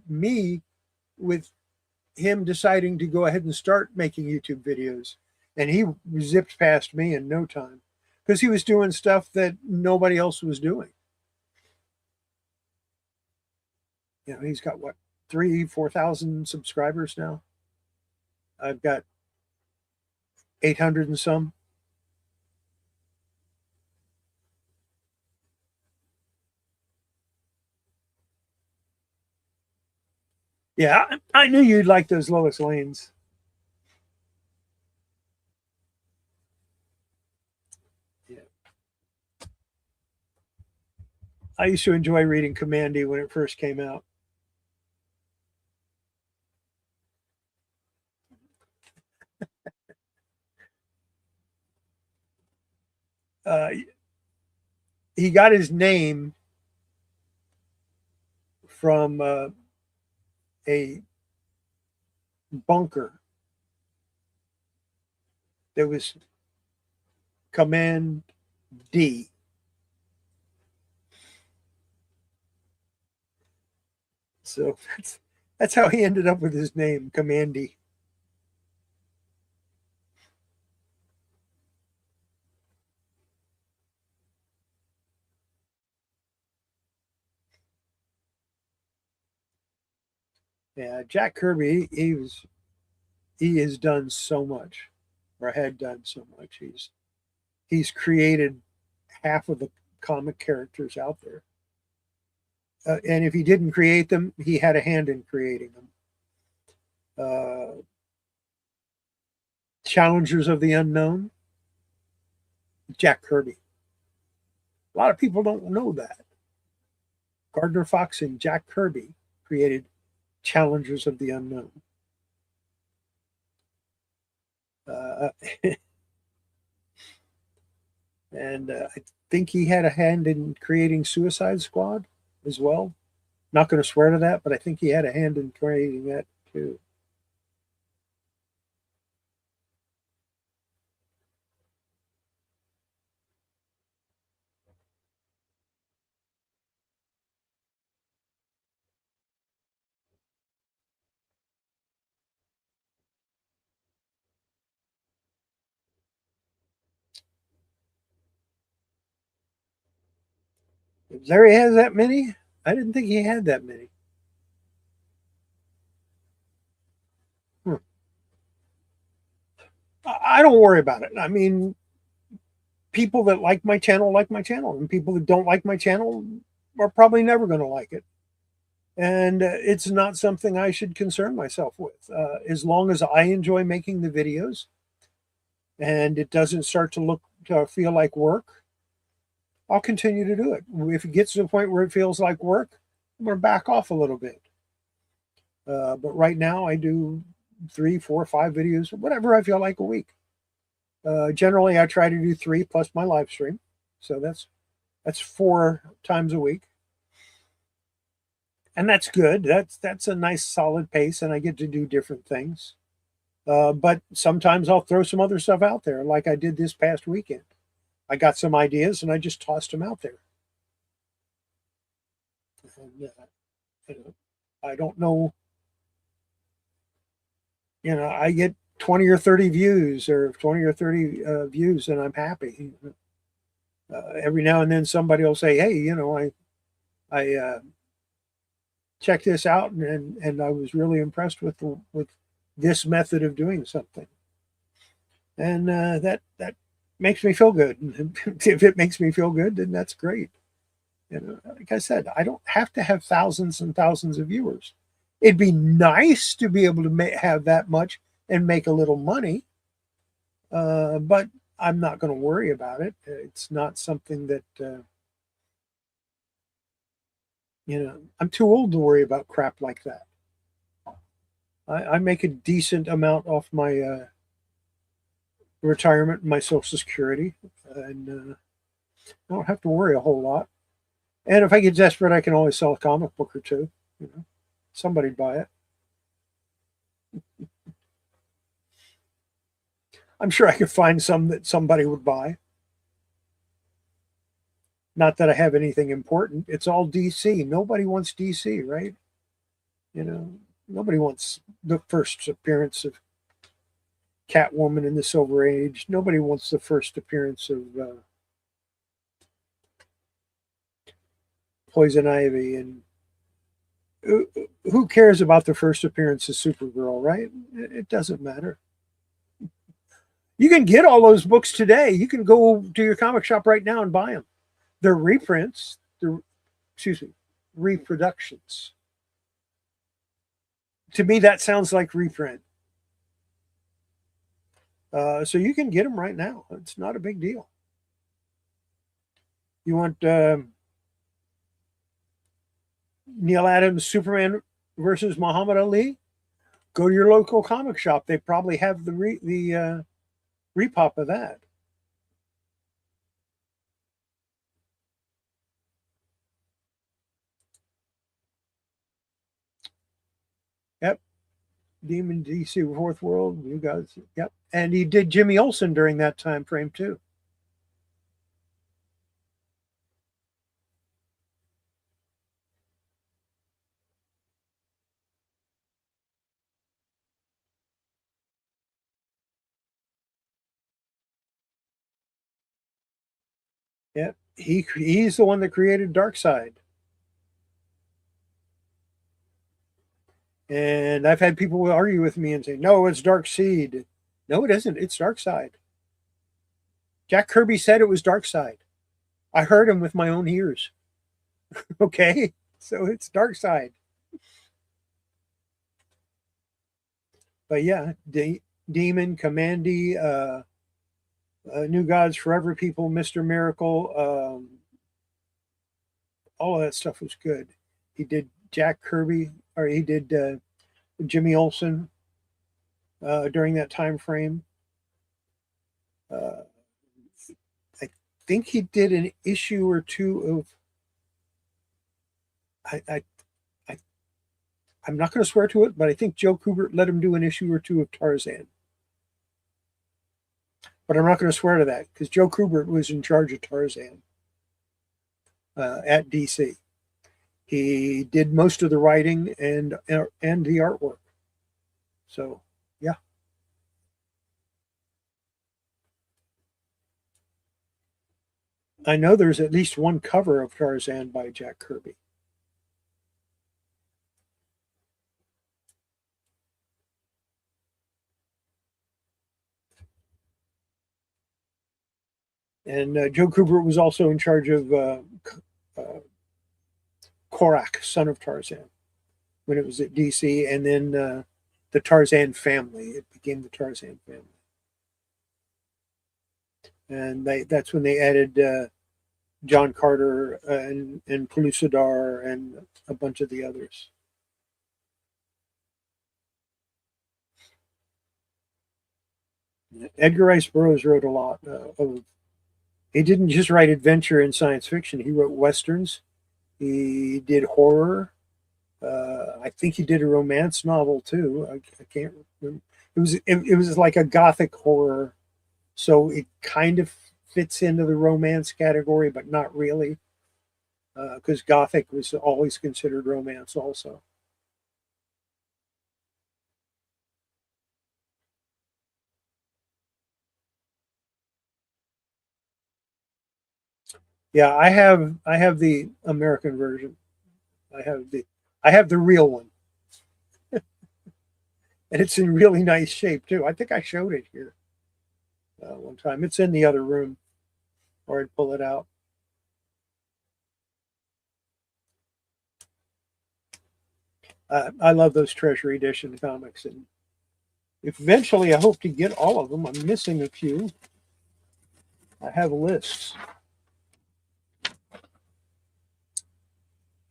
me with him deciding to go ahead and start making YouTube videos, and he zipped past me in no time because he was doing stuff that nobody else was doing. You know, he's got what, 3,000, 4,000 subscribers now. I've got 800 and some. Yeah, I knew you'd like those Lois Lanes. Yeah. I used to enjoy reading Commandy when it first came out. Uh, he got his name from a bunker that was Command D. So that's how he ended up with his name, Commandy. Yeah, Jack Kirby, he has done so much, or had done so much. He's created half of the comic characters out there. And if he didn't create them, he had a hand in creating them. Uh, Challengers of the Unknown, Jack Kirby. A lot of people don't know that. Gardner Fox and Jack Kirby created Challengers of the Unknown. Uh, and I think he had a hand in creating Suicide Squad as well. Not going to swear to that, but I think he had a hand in creating that too. Larry has that many? I didn't think he had that many. Hmm. I don't worry about it. I mean, people that like my channel, and people that don't like my channel are probably never going to like it. And it's not something I should concern myself with. As long as I enjoy making the videos and it doesn't start to feel like work, I'll continue to do it. If it gets to the point where it feels like work, I'm going to back off a little bit. But right now, I do 3, 4, 5 videos, whatever I feel like a week. Generally, I try to do 3 plus my live stream, so that's 4 times a week, and that's good. That's a nice solid pace, and I get to do different things. But sometimes I'll throw some other stuff out there, like I did this past weekend. I got some ideas, and I just tossed them out there. And, I don't know. I get 20 or 30 views, or 20 or 30 views, and I'm happy. Every now and then somebody will say, hey, I checked this out, and I was really impressed with this method of doing something. And that makes me feel good. If it makes me feel good, then that's great. Like I said, I don't have to have thousands and thousands of viewers. It'd be nice to be able to have that much and make a little money, but I'm not going to worry about it. It's not something that I'm too old to worry about crap like that. I make a decent amount off my retirement, my Social Security, and I don't have to worry a whole lot. And if I get desperate, I can always sell a comic book or two. Somebody'd buy it. I'm sure I could find some that somebody would buy. Not that I have anything important. It's all DC. Nobody wants DC, right? Nobody wants the first appearance of Catwoman in the Silver Age. Nobody wants the first appearance of Poison Ivy and Who cares about the first appearance of Supergirl, right? It doesn't matter. You can get all those books today. You can go to your comic shop right now and buy them. They're reprints. They're, excuse me, reproductions. To me, that sounds like reprint. So you can get them right now. It's not a big deal. You want Neil Adams Superman versus Muhammad Ali? Go to your local comic shop. They probably have the repop of that. Yep. Demon DC Fourth World. You guys. Yep. And he did Jimmy Olsen during that time frame too. Yep. He's the one that created Darkseid. And I've had people argue with me and say, no, it's Darkseid. No, it isn't. It's Darkseid. Jack Kirby said it was Darkseid. I heard him with my own ears. Okay. So it's Darkseid. But yeah, Demon, Commandy, New Gods, Forever People, Mr. Miracle, all of that stuff was good. He did Jack Kirby, or he did Jimmy Olsen during that time frame. I think he did an issue or two of. I'm not going to swear to it, but I think Joe Kubert let him do an issue or two of Tarzan. But I'm not going to swear to that because Joe Kubert was in charge of Tarzan at DC. He did most of the writing and the artwork. So yeah. I know there's at least one cover of Tarzan by Jack Kirby. And Joe Kubert was also in charge of Korak, son of Tarzan, when it was at DC, and then the Tarzan family. It became the Tarzan family. And that's when they added John Carter and Pellucidar and a bunch of the others. Edgar Rice Burroughs wrote a lot of. He didn't just write adventure and science fiction. He wrote westerns. He did horror. I think he did a romance novel too. I can't remember. It was like a gothic horror, so it kind of fits into the romance category, but not really, because gothic was always considered romance also. Yeah, I have the American version. I have the I have the real one, and it's in really nice shape too. I think I showed it here one time. It's in the other room, or I'd pull it out. I love those Treasury Edition comics, and eventually I hope to get all of them. I'm missing a few. I have lists.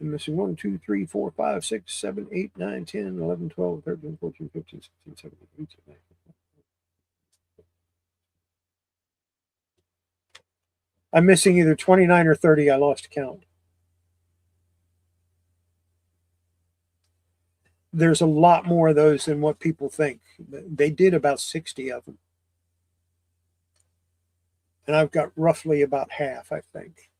I'm missing 1, 2, 3, 4, 5, 6, 7, 8, 9, 10, 11, 12, 13, 14, 15, 16, 17, 18, 19. I'm missing either 29 or 30. I lost count. There's a lot more of those than what people think. They did about 60 of them. And I've got roughly about half, I think.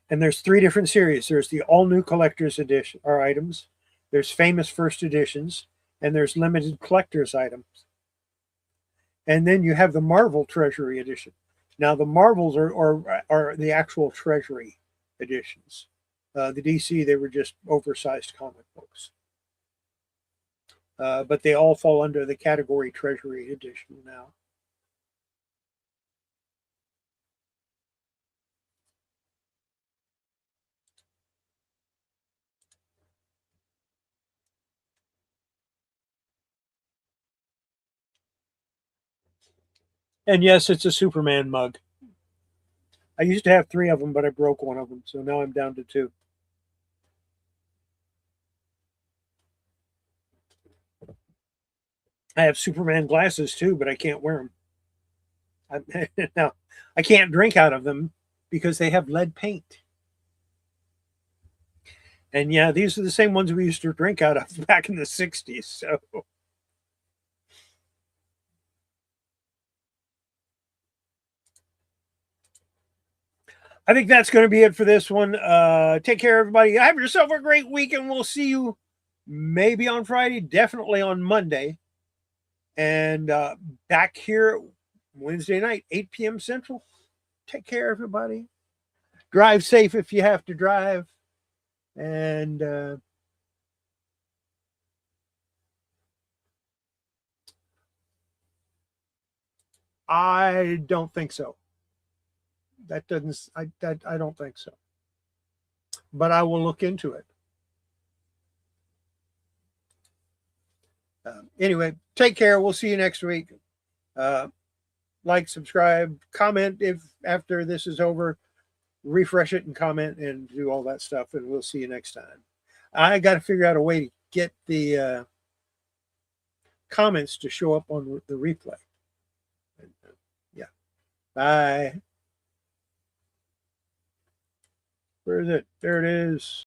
And there's three different series. There's the all new collector's edition or items. There's famous first editions, and there's limited collector's items. And then you have the Marvel Treasury Edition. Now the Marvels are the actual Treasury editions. The DC, they were just oversized comic books. But they all fall under the category Treasury Edition now. And yes, it's a Superman mug. I used to have 3 of them, but I broke one of them, so now I'm down to 2. I have Superman glasses too, but I can't wear them. Now, I can't drink out of them because they have lead paint. And yeah, these are the same ones we used to drink out of back in the 60s. So I think that's going to be it for this one. Take care, everybody. Have yourself a great week, and we'll see you maybe on Friday, definitely on Monday. And back here Wednesday night, 8 p.m. Central. Take care, everybody. Drive safe if you have to drive. And I don't think so. That doesn't. I don't think so. But I will look into it. Anyway, take care. We'll see you next week. Like, subscribe, comment if after this is over. Refresh it and comment and do all that stuff, and we'll see you next time. I got to figure out a way to get the comments to show up on the replay. Yeah. Bye. Where is it? There it is.